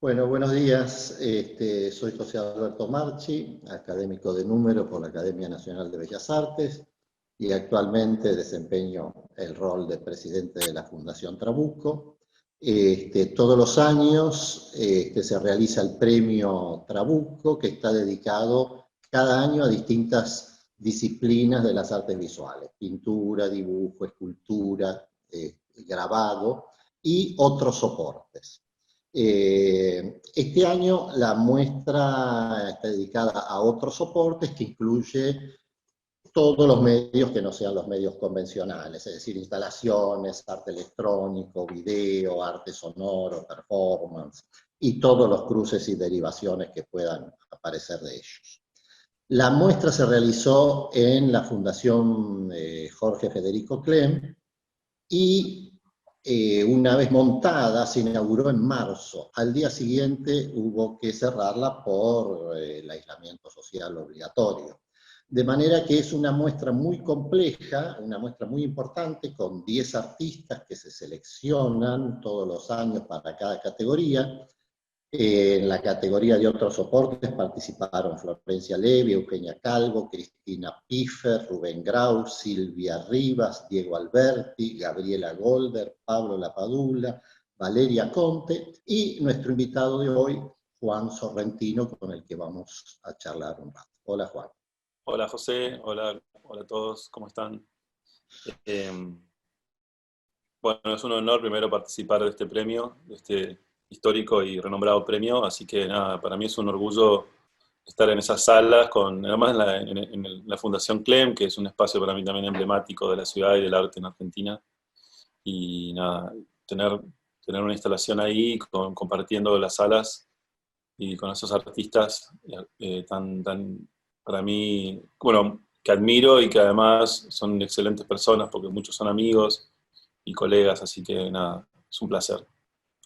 Bueno, buenos días. Soy José Alberto Marchi, académico de número por la Academia Nacional de Bellas Artes y actualmente desempeño el rol de presidente de la Fundación Trabuco. Todos los años se realiza el premio Trabuco, que está dedicado cada año a distintas disciplinas de las artes visuales: pintura, dibujo, escultura, grabado y otros soportes. Este año la muestra está dedicada a otros soportes que incluye todos los medios que no sean los medios convencionales, es decir, instalaciones, arte electrónico, video, arte sonoro, performance, y todos los cruces y derivaciones que puedan aparecer de ellos. La muestra se realizó en la Fundación Jorge Federico Clem y una vez montada se inauguró en marzo. Al día siguiente hubo que cerrarla por el aislamiento social obligatorio. De manera que es una muestra muy compleja, una muestra muy importante, con 10 artistas que se seleccionan todos los años para cada categoría. En la categoría de otros soportes participaron Florencia Levi, Eugenia Calvo, Cristina Piffer, Rubén Grau, Silvia Rivas, Diego Alberti, Gabriela Golder, Pablo Lapadula, Valeria Conte y nuestro invitado de hoy, Juan Sorrentino, con el que vamos a charlar un rato. Hola, Juan. Hola José, hola a todos, ¿cómo están? Eh, bueno, es un honor primero participar de este premio, de este histórico y renombrado premio, así que nada, para mí es un orgullo estar en esas salas, además en la Fundación Clem, que es un espacio para mí también emblemático de la ciudad y del arte en Argentina, y nada, tener una instalación ahí compartiendo las salas y con esos artistas para mí, bueno, que admiro y que además son excelentes personas, porque muchos son amigos y colegas, así que nada, es un placer.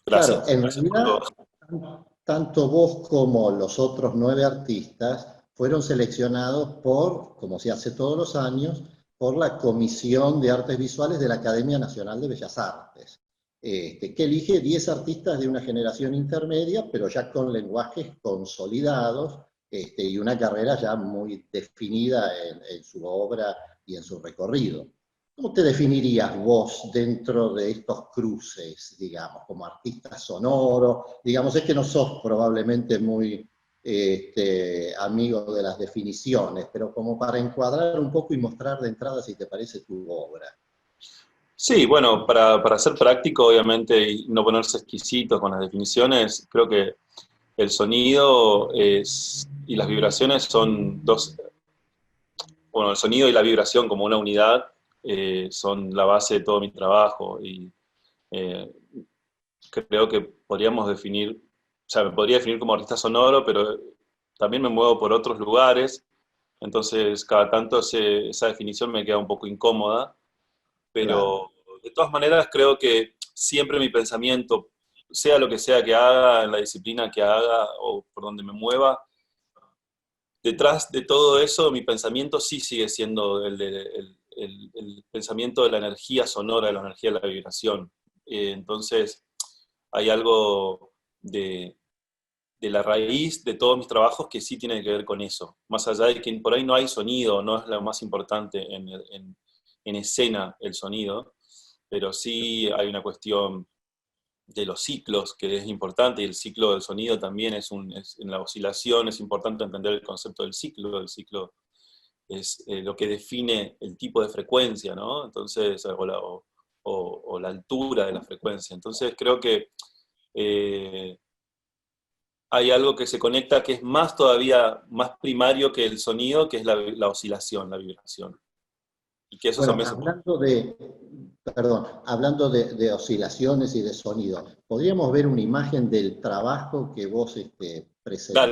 Claro, Gracias, en gracias por todo. realidad, tanto vos como los otros 9 artistas fueron seleccionados por, como se hace todos los años, por la Comisión de Artes Visuales de la Academia Nacional de Bellas Artes, que elige 10 artistas de una generación intermedia, pero ya con lenguajes consolidados, y una carrera ya muy definida en su obra y en su recorrido. ¿Cómo te definirías vos dentro de estos cruces, digamos, como artista sonoro? Digamos, es que no sos probablemente muy amigo de las definiciones, pero como para encuadrar un poco y mostrar de entrada si te parece tu obra. Sí, bueno, para ser práctico, obviamente, y no ponerse exquisito con las definiciones, creo que el sonido y las vibraciones son dos, bueno, el sonido y la vibración como una unidad son la base de todo mi trabajo y eh, creo que podríamos definir, o sea, me podría definir como artista sonoro, pero también me muevo por otros lugares, entonces cada tanto esa definición me queda un poco incómoda, Claro. pero de todas maneras creo que siempre mi pensamiento, sea lo que sea que haga, en la disciplina que haga o por donde me mueva, detrás de todo eso mi pensamiento sí sigue siendo el pensamiento de la energía sonora, de la energía de la vibración. Entonces hay algo de la raíz de todos mis trabajos que sí tiene que ver con eso. Más allá de que por ahí no hay sonido, no es lo más importante en escena el sonido, pero sí hay una cuestión de los ciclos que es importante y el ciclo del sonido también en la oscilación es importante entender el concepto del ciclo. El ciclo es lo que define el tipo de frecuencia, ¿no? Entonces, o la altura de la frecuencia. Entonces creo que eh, hay algo que se conecta que es más todavía, más primario que el sonido, que es la oscilación, la vibración. Y que eso Bueno, también se puede... hablando de oscilaciones y de sonido, ¿podríamos ver una imagen del trabajo que vos Dale,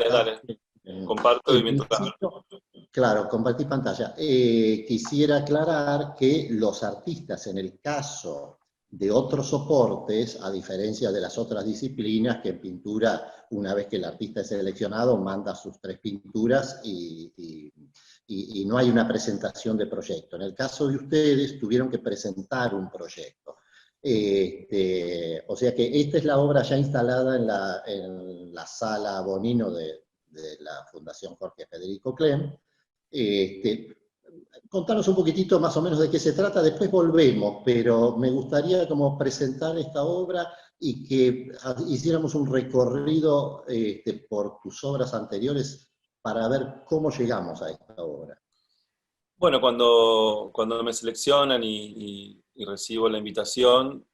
dale, presentaste? comparto y En mientras... principio, claro, compartí pantalla. Quisiera aclarar que los artistas, en el caso de otros soportes, a diferencia de las otras disciplinas, que en pintura, una vez que el artista es seleccionado, manda sus 3 pinturas y no hay una presentación de proyecto. En el caso de ustedes, tuvieron que presentar un proyecto. O sea que esta es la obra ya instalada en la sala Bonino de la Fundación Jorge Federico Clem. Este, Contanos un poquitito más o menos de qué se trata, después volvemos, pero me gustaría como presentar esta obra y que hiciéramos un recorrido por tus obras anteriores para ver cómo llegamos a esta obra. Bueno, cuando me seleccionan y recibo la invitación,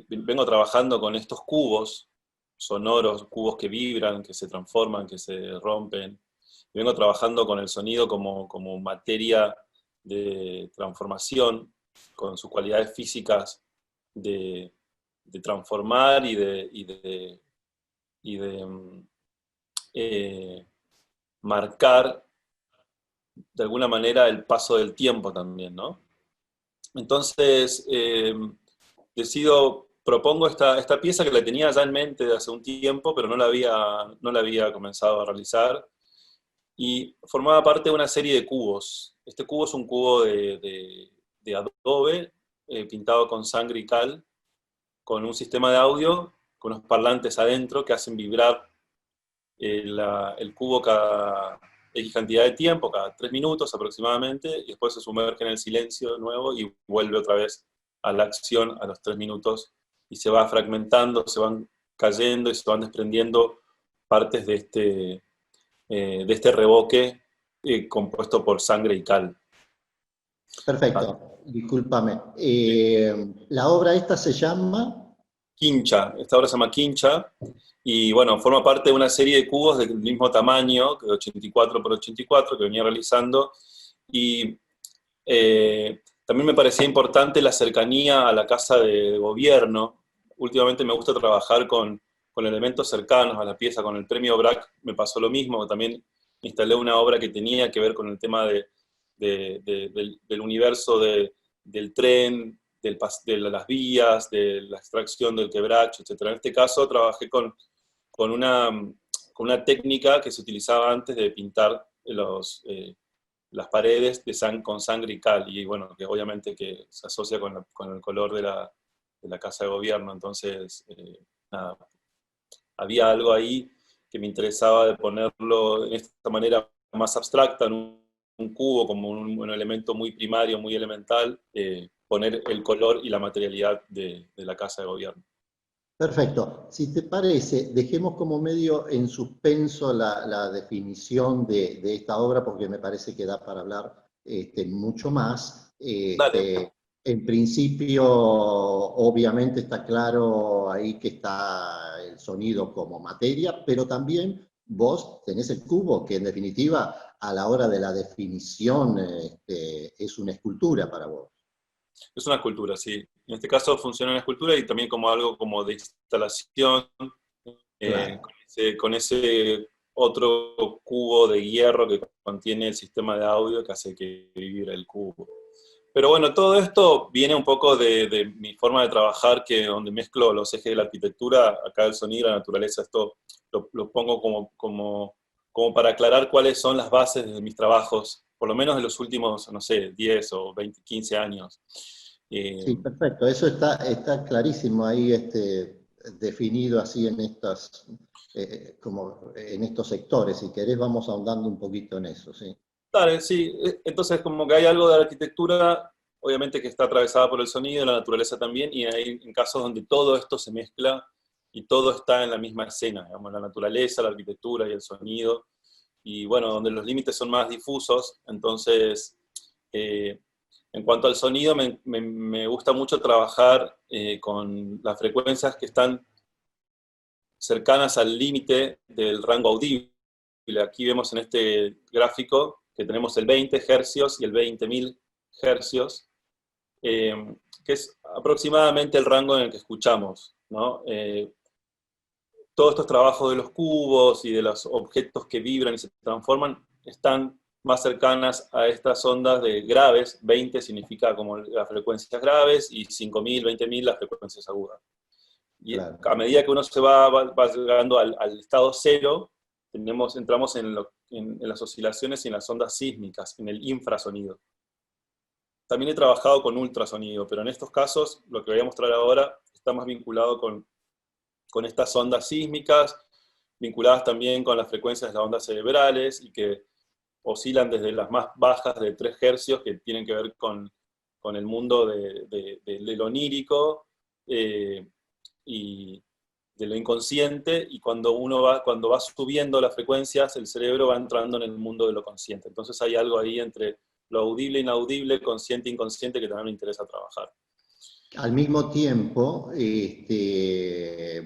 vengo trabajando con estos cubos sonoros, cubos que vibran, que se transforman, que se rompen. Vengo trabajando con el sonido como materia de transformación, con sus cualidades físicas de transformar y de marcar de alguna manera el paso del tiempo también, ¿no? Entonces, propongo esta pieza que la tenía ya en mente de hace un tiempo, pero no la había comenzado a realizar, y formaba parte de una serie de cubos. Este cubo es un cubo de adobe, pintado con sangre y cal, con un sistema de audio, con unos parlantes adentro que hacen vibrar el cubo cada X cantidad de tiempo, cada 3 minutos aproximadamente, y después se sumerge en el silencio de nuevo y vuelve otra vez a la acción a los 3 minutos, y se va fragmentando, se van cayendo y se van desprendiendo partes de este revoque compuesto por sangre y cal. Perfecto, discúlpame. La obra esta se llama... Quincha, esta obra se llama Quincha, y bueno, forma parte de una serie de cubos del mismo tamaño, de 84 por 84, que venía realizando, y también me parecía importante la cercanía a la casa de gobierno. Últimamente me gusta trabajar con elementos cercanos a la pieza. Con el premio BRAC me pasó lo mismo, también instalé una obra que tenía que ver con el tema del universo del tren, de las vías, de la extracción del quebracho, etc. En este caso trabajé con una técnica que se utilizaba antes de pintar las paredes con sangre y cal, y bueno, que obviamente que se asocia con el color de la casa de gobierno. Entonces, nada, había algo ahí que me interesaba de ponerlo en esta manera más abstracta, en un cubo, como un elemento muy primario, muy elemental, poner el color y la materialidad de la casa de gobierno. Perfecto. Si te parece, dejemos como medio en suspenso la definición de esta obra, porque me parece que da para hablar mucho más. Dale. En principio, obviamente está claro ahí que está el sonido como materia, pero también vos tenés el cubo, que en definitiva, a la hora de la definición, es una escultura para vos. Es una escultura, sí. En este caso funciona en escultura y también como algo como de instalación, Claro. con ese otro cubo de hierro que contiene el sistema de audio que hace que vibre el cubo. Pero bueno, todo esto viene un poco de mi forma de trabajar, donde mezclo los ejes de la arquitectura, acá el sonido y la naturaleza. Esto lo pongo como para aclarar cuáles son las bases de mis trabajos, por lo menos de los últimos, no sé, 10 o 20, 15 años. Sí, perfecto. Eso está clarísimo ahí definido así como en estos sectores. Si querés, vamos ahondando un poquito en eso, sí. Dale, sí. Entonces, como que hay algo de la arquitectura, obviamente que está atravesada por el sonido, la naturaleza también, y hay en casos donde todo esto se mezcla y todo está en la misma escena, digamos, la naturaleza, la arquitectura y el sonido, y bueno, donde los límites son más difusos. Entonces, eh, en cuanto al sonido, me gusta mucho trabajar con las frecuencias que están cercanas al límite del rango audible. Aquí vemos en este gráfico que tenemos el 20 hercios y el 20.000 hercios, que es aproximadamente el rango en el que escuchamos, ¿no? Todos estos trabajos de los cubos y de los objetos que vibran y se transforman están más cercanas a estas ondas de graves. 20 significa como las frecuencias graves y 5.000, 20.000 las frecuencias agudas. Y Claro. a medida que uno se va llegando al estado cero, entramos en las oscilaciones y en las ondas sísmicas, en el infrasonido. también he trabajado con ultrasonido, pero en estos casos, lo que voy a mostrar ahora, está más vinculado con estas ondas sísmicas, vinculadas también con las frecuencias de las ondas cerebrales, y que oscilan desde las más bajas de 3 hercios, que tienen que ver con el mundo de lo onírico, y de lo inconsciente, y cuando va subiendo las frecuencias, el cerebro va entrando en el mundo de lo consciente. Entonces hay algo ahí entre lo audible e inaudible, consciente e inconsciente, que también me interesa trabajar. Al mismo tiempo,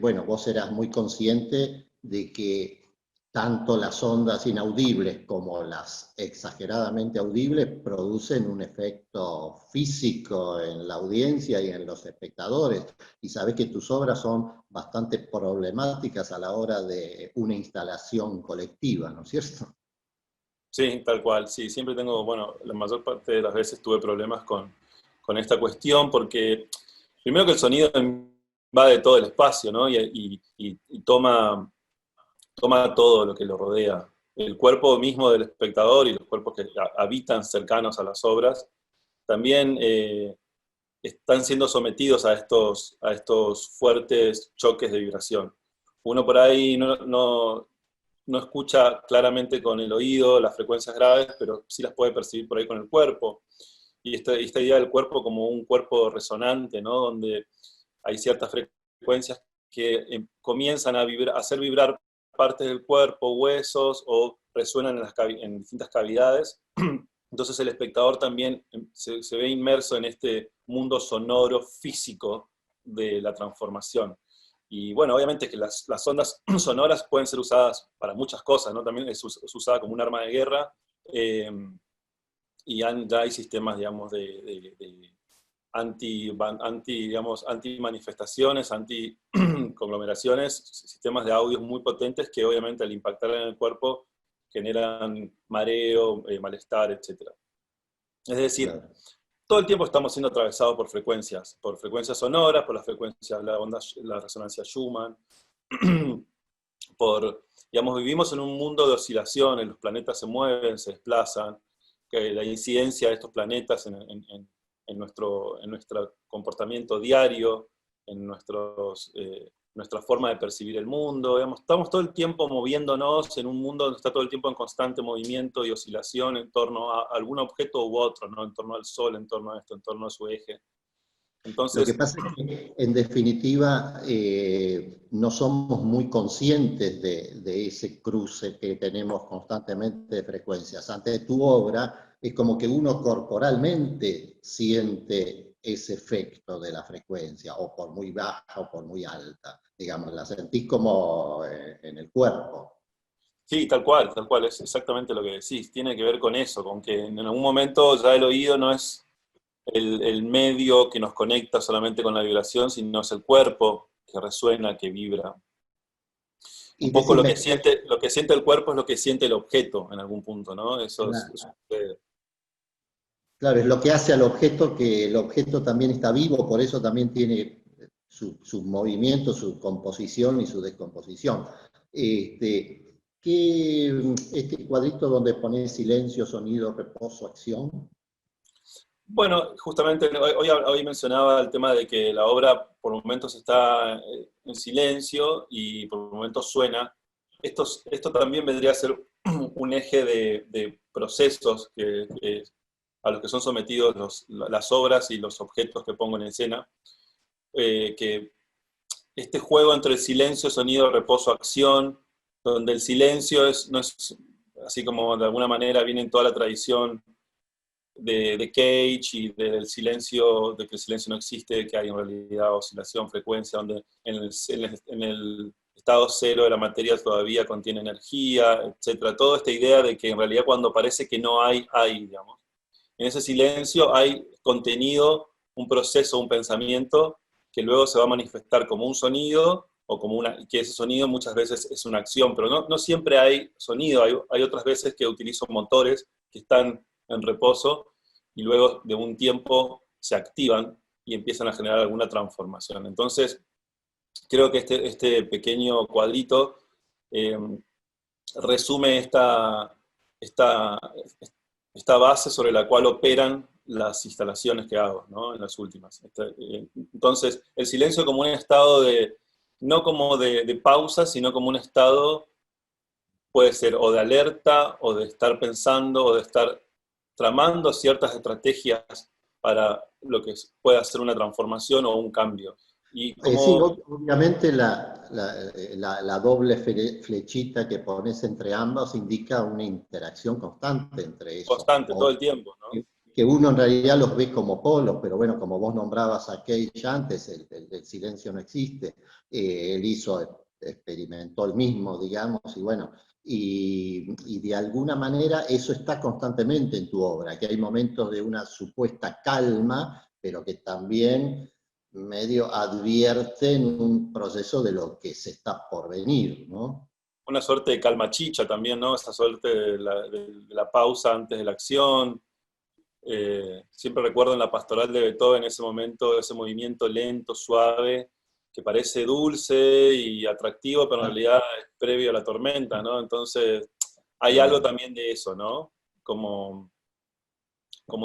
bueno, vos serás muy consciente de que tanto las ondas inaudibles como las exageradamente audibles producen un efecto físico en la audiencia y en los espectadores. Y sabés que tus obras son bastante problemáticas a la hora de una instalación colectiva, ¿no es cierto? Sí, tal cual, sí, siempre tengo, bueno, la mayor parte de las veces tuve problemas con esta cuestión, porque primero que el sonido invade todo el espacio, ¿no? Y toma todo lo que lo rodea. El cuerpo mismo del espectador y los cuerpos que habitan cercanos a las obras también están siendo sometidos a estos fuertes choques de vibración. Uno por ahí no escucha claramente con el oído las frecuencias graves, pero sí las puede percibir por ahí con el cuerpo. Y esta idea del cuerpo como un cuerpo resonante, ¿no? Donde hay ciertas frecuencias que comienzan a hacer vibrar partes del cuerpo, huesos, o resuenan en distintas cavidades. Entonces el espectador también se ve inmerso en este mundo sonoro, físico de la transformación. Y bueno, obviamente que las ondas sonoras pueden ser usadas para muchas cosas, ¿no? También es usada como un arma de guerra, y ya hay sistemas, digamos, de digamos, anti-manifestaciones, anti-conglomeraciones, sistemas de audios muy potentes que obviamente al impactar en el cuerpo generan mareo, malestar, etc. Es decir, Claro. todo el tiempo estamos siendo atravesados por frecuencias sonoras, por las frecuencias de la resonancia Schumann, digamos, vivimos en un mundo de oscilaciones, los planetas se mueven, se desplazan, que la incidencia de estos planetas en nuestro comportamiento diario, en nuestra forma de percibir el mundo. Digamos, estamos todo el tiempo moviéndonos en un mundo donde está todo el tiempo en constante movimiento y oscilación en torno a algún objeto u otro, ¿no? En torno al Sol, en torno a esto, en torno a su eje. Lo que Entonces, pasa es que, en definitiva, no somos muy conscientes de ese cruce que tenemos constantemente de frecuencias. Ante tu obra, es como que uno corporalmente siente ese efecto de la frecuencia, o por muy baja o por muy alta. Digamos, la sentís como en el cuerpo. sí, tal cual, es exactamente lo que decís. Tiene que ver con eso, con que en algún momento ya el oído no es el medio que nos conecta solamente con la vibración, sino es el cuerpo que resuena, que vibra. Un Y poco decime, lo que siente el cuerpo es lo que siente el objeto en algún punto, ¿no? claro, es lo que hace al objeto, que el objeto también está vivo, por eso también tiene su movimiento, su composición y su descomposición. Este cuadrito donde pones silencio, sonido, reposo, acción. Bueno, justamente hoy mencionaba el tema de que la obra por momentos está en silencio y por momentos suena. Esto también vendría a ser un eje de procesos a los que son sometidos las obras y los objetos que pongo en escena, que este juego entre el silencio, sonido, reposo, acción, donde el silencio no es, así como de alguna manera viene en toda la tradición de Cage y del silencio, de que el silencio no existe, que hay en realidad oscilación, frecuencia, donde en el estado cero de la materia todavía contiene energía, etcétera. Toda esta idea de que en realidad cuando parece que no hay, hay, digamos. En ese silencio hay contenido, un proceso, un pensamiento que luego se va a manifestar como un sonido, o como que ese sonido muchas veces es una acción, pero no siempre hay sonido, hay otras veces que utilizo motores que están en reposo y luego de un tiempo se activan y empiezan a generar alguna transformación. Entonces, creo que este pequeño cuadrito eh, resume esta base sobre la cual operan las instalaciones que hago, ¿no? En las últimas. Entonces, el silencio como un estado de, no como de pausa, sino como un estado, puede ser o de alerta, o de estar pensando, o de estar tramando ciertas estrategias para lo que pueda ser una transformación o un cambio. Y Sí, como obviamente la doble flechita que pones entre ambos indica una interacción constante entre eso. constante, todo el tiempo, ¿no? Que uno en realidad los ve como polos, pero bueno, como vos nombrabas a Cage antes, el silencio no existe. Él experimentó el mismo, digamos, y bueno, y de alguna manera eso está constantemente en tu obra, que hay momentos de una supuesta calma, pero que también medio advierten un proceso de lo que se está por venir, ¿no? Una suerte de calma chicha también, ¿no? Esa suerte de la pausa antes de la acción. Siempre recuerdo en la pastoral de Beethoven ese momento, ese movimiento lento, suave, que parece dulce y atractivo, pero en Ah, realidad es previo a la tormenta, ¿no? Entonces, hay algo claro. también de eso, ¿no? Como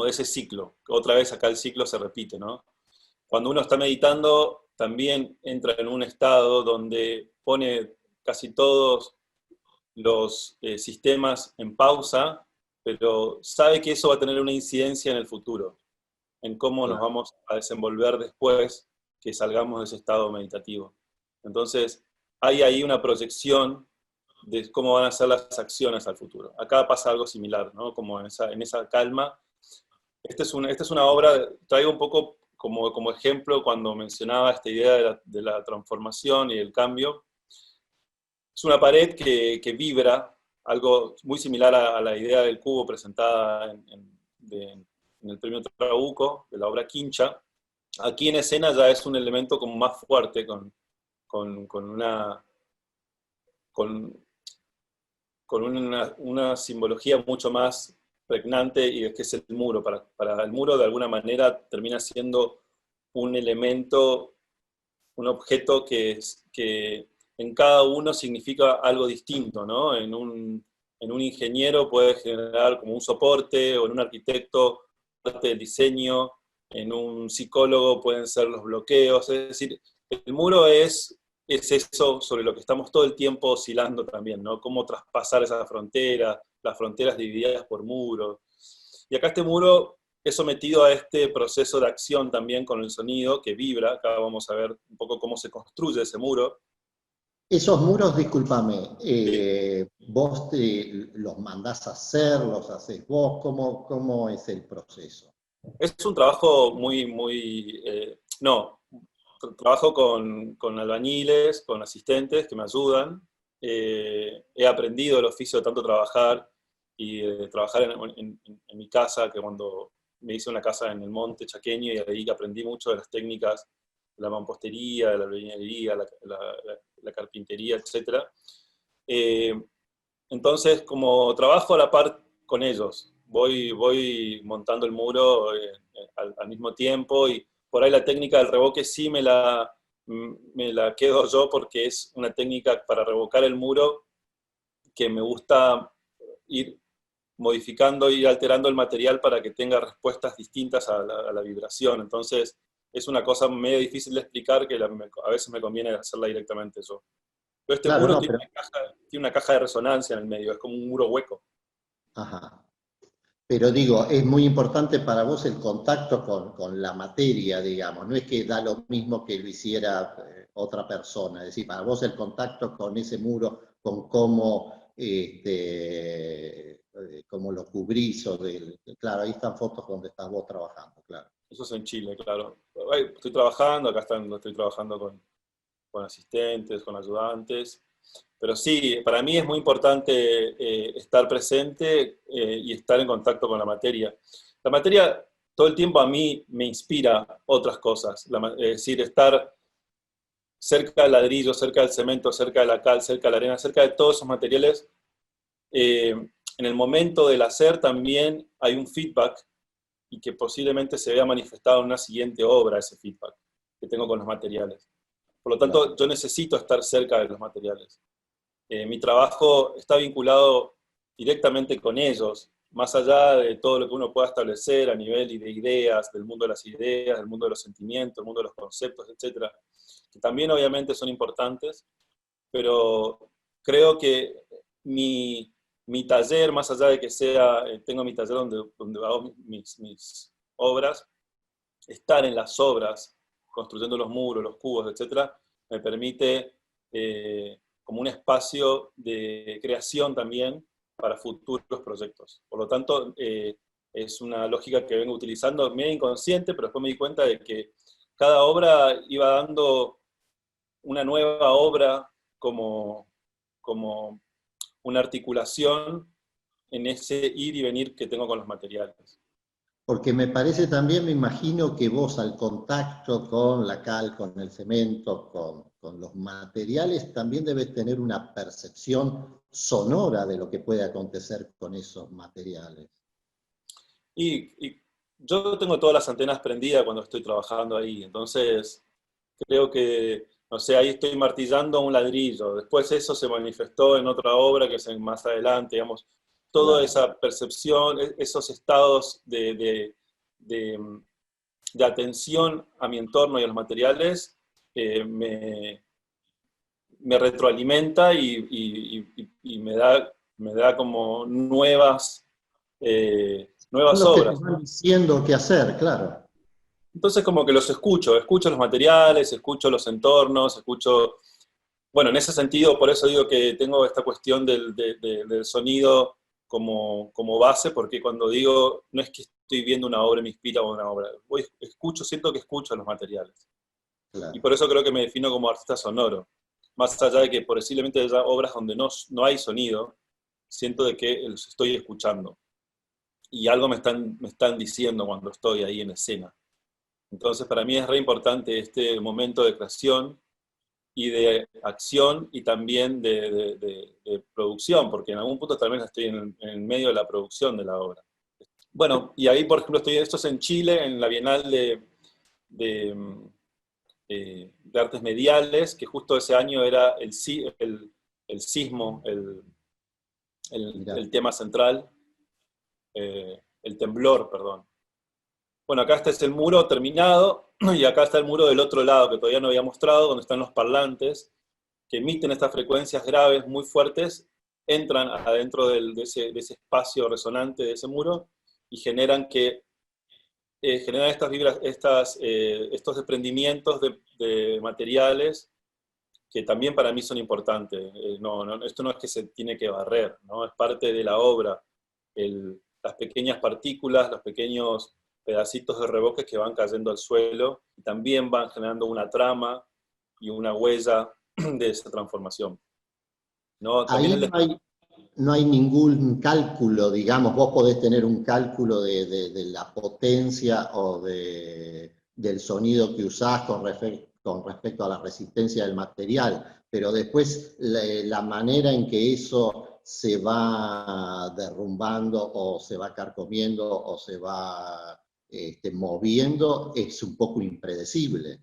de ese ciclo. Otra vez acá el ciclo se repite, ¿no? Cuando uno está meditando, también entra en un estado donde pone casi todos los sistemas en pausa, pero sabe que eso va a tener una incidencia en el futuro, en cómo nos Claro. vamos a desenvolver después que salgamos de ese estado meditativo. Entonces, hay ahí una proyección de cómo van a ser las acciones al futuro. Acá pasa algo similar, ¿no? Como en esa calma. Esta es una obra, traigo un poco como ejemplo cuando mencionaba esta idea de la transformación y el cambio. Es una pared que vibra, algo muy similar a la idea del cubo presentada en el premio Trabuco, de la obra Quincha. Aquí en escena ya es un elemento como más fuerte, con con, una simbología mucho más pregnante, y es que es el muro. Para el muro, de alguna manera, termina siendo un elemento, un objeto que en cada uno significa algo distinto, ¿no? En un ingeniero puede generar como un soporte, o en un arquitecto parte del diseño, en un psicólogo pueden ser los bloqueos, es decir, el muro es eso sobre lo que estamos todo el tiempo oscilando también, ¿no? Cómo traspasar esa frontera, las fronteras divididas por muros. Y acá este muro es sometido a este proceso de acción también con el sonido que vibra. Acá vamos a ver un poco cómo se construye ese muro. Esos muros, discúlpame, Sí. vos los mandás a hacer, los haces vos, ¿cómo es el proceso? Es un trabajo no, trabajo con albañiles, con asistentes que me ayudan. He aprendido el oficio de tanto trabajar y trabajar en mi casa, que cuando me hice una casa en el monte chaqueño, y ahí aprendí mucho de las técnicas de la mampostería, de la albañilería, la carpintería, etc. Entonces, como trabajo a la par con ellos, voy montando el muro al mismo tiempo, y por ahí la técnica del revoque sí me la quedo yo, porque es una técnica para revocar el muro que me gusta ir modificando, ir alterando el material para que tenga respuestas distintas a la vibración. Entonces, es una cosa medio difícil de explicar, que a veces me conviene hacerla directamente yo. Pero este Claro, muro no, pero, tiene una caja de resonancia en el medio, es como un muro hueco. ajá. Pero digo, es muy importante para vos el contacto con la materia, digamos. No es que da lo mismo que lo hiciera otra persona. Es decir, para vos el contacto con ese muro, con cómo lo cubrís, claro, ahí están fotos donde estás vos trabajando, claro. Eso es en Chile, claro. Estoy trabajando, acá estoy trabajando con asistentes, con ayudantes. Pero sí, para mí es muy importante estar presente y estar en contacto con la materia. La materia todo el tiempo a mí me inspira otras cosas. Es decir, estar cerca del ladrillo, cerca del cemento, cerca de la cal, cerca de la arena, cerca de todos esos materiales. En el momento del hacer también hay un feedback, y que posiblemente se vea manifestado en una siguiente obra, ese feedback que tengo con los materiales. Por lo tanto, Claro. yo necesito estar cerca de los materiales. Mi trabajo está vinculado directamente con ellos, más allá de todo lo que uno pueda establecer a nivel de ideas, del mundo de las ideas, del mundo de los sentimientos, del mundo de los conceptos, etcétera, que también obviamente son importantes, pero creo que mi taller, más allá de que sea, tengo mi taller donde hago mis obras, estar en las obras, construyendo los muros, los cubos, etcétera, me permite como un espacio de creación también para futuros proyectos. Por lo tanto, es una lógica que vengo utilizando medio inconsciente, pero después me di cuenta de que cada obra iba dando una nueva obra como una articulación en ese ir y venir que tengo con los materiales. Porque me parece también, me imagino que vos al contacto con la cal, con el cemento, con los materiales, también debes tener una percepción sonora de lo que puede acontecer con esos materiales. Y yo tengo todas las antenas prendidas cuando estoy trabajando ahí, entonces creo que, no sé, ahí estoy martillando un ladrillo, después eso se manifestó en otra obra que es más adelante, digamos, toda Claro. esa percepción, esos estados de, de atención a mi entorno y a los materiales, me retroalimenta y me da como Son nuevas los que te obras, van ¿no? diciendo qué hacer, claro. Entonces como que los escucho los materiales, escucho los entornos, escucho. Bueno, en ese sentido, por eso digo que tengo esta cuestión del sonido como base, porque cuando digo, no es que estoy viendo una obra y me inspira una obra, siento que escucho los materiales. Y Claro. por eso creo que me defino como artista sonoro. Más allá de que posiblemente haya obras donde no hay sonido, siento de que los estoy escuchando. Y algo me están diciendo cuando estoy ahí en escena. Entonces, para mí es re importante este momento de creación y de acción y también de producción, porque en algún punto también estoy en el medio de la producción de la obra. Bueno, y ahí, por ejemplo, esto es en Chile, en la Bienal de, de Artes Mediales, que justo ese año era el sismo, Mirá. el tema central, el temblor, perdón. Bueno, acá está el muro terminado, y acá está el muro del otro lado, que todavía no había mostrado, donde están los parlantes, que emiten estas frecuencias graves muy fuertes, entran adentro de ese espacio resonante de ese muro y generan estos desprendimientos de materiales que también para mí son importantes. Esto no es que se tiene que barrer, ¿no? Es parte de la obra. Las pequeñas partículas, los pequeños pedacitos de revoque que van cayendo al suelo y también van generando una trama y una huella de esa transformación, ¿no? También Ahí no hay ningún cálculo, digamos, vos podés tener un cálculo de la potencia o del sonido que usás con respecto a la resistencia del material, pero después la manera en que eso se va derrumbando o se va carcomiendo o se va moviendo es un poco impredecible.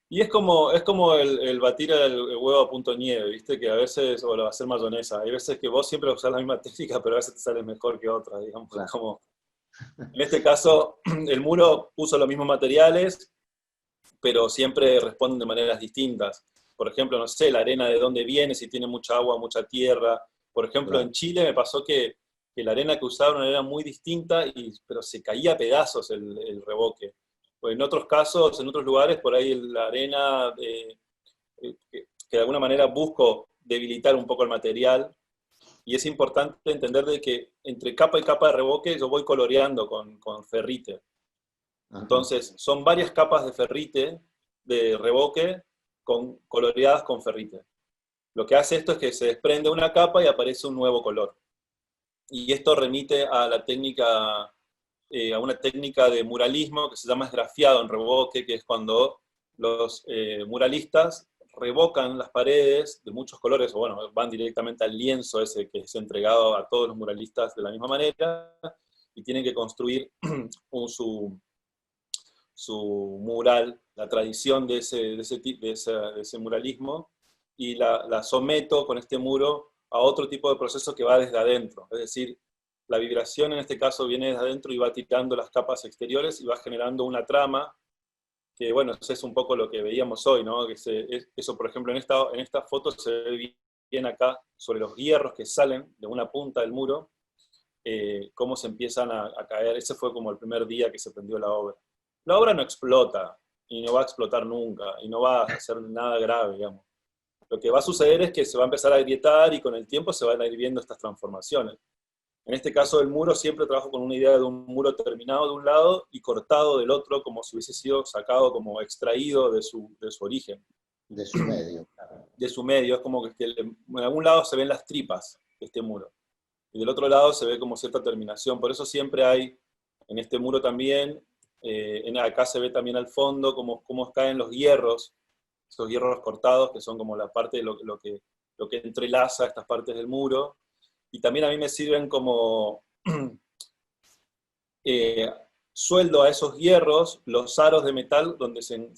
Y es como el batir el huevo a punto nieve, ¿viste? Que a veces, o lo hacer mayonesa, hay veces que vos siempre usás la misma técnica, pero a veces te sale mejor que otra, digamos. Claro. Como, en este caso, el muro puso los mismos materiales, pero siempre responden de maneras distintas. Por ejemplo, no sé, la arena de dónde viene, si tiene mucha agua, mucha tierra. Por ejemplo, en Claro. Chile me pasó que la arena que usaron era muy distinta, pero se caía a pedazos el revoque. Pues en otros casos, en otros lugares, por ahí la arena, que de alguna manera busco debilitar un poco el material, y es importante entender de que entre capa y capa de revoque yo voy coloreando con ferrite. Ajá. Entonces, son varias capas de ferrite, de revoque, coloreadas con ferrite. Lo que hace esto es que se desprende una capa y aparece un nuevo color. Y esto remite a la técnica, a una técnica de muralismo que se llama esgrafiado en revoque, que es cuando los muralistas revocan las paredes de muchos colores, o bueno, van directamente al lienzo ese que es entregado a todos los muralistas de la misma manera, y tienen que construir su mural, la tradición de ese muralismo, y la someto con este muro a otro tipo de proceso que va desde adentro. Es decir, la vibración en este caso viene desde adentro y va tirando las capas exteriores y va generando una trama, que bueno, eso es un poco lo que veíamos hoy, ¿no? Eso, por ejemplo, en esta foto se ve bien acá, sobre los hierros que salen de una punta del muro, cómo se empiezan a caer. Ese fue como el primer día que se prendió la obra. La obra no explota, y no va a explotar nunca, y no va a hacer nada grave, digamos. Lo que va a suceder es que se va a empezar a agrietar y con el tiempo se van a ir viendo estas transformaciones. En este caso del muro siempre trabajo con una idea de un muro terminado de un lado y cortado del otro, como si hubiese sido sacado, como extraído de su origen. De su medio, claro. De su medio, es como que en algún lado se ven las tripas de este muro, y del otro lado se ve como cierta terminación. Por eso siempre hay, en este muro también, acá se ve también al fondo cómo caen los hierros, esos hierros cortados, que son como la parte de lo que entrelaza estas partes del muro. Y también a mí me sirven como sueldo a esos hierros los aros de metal donde se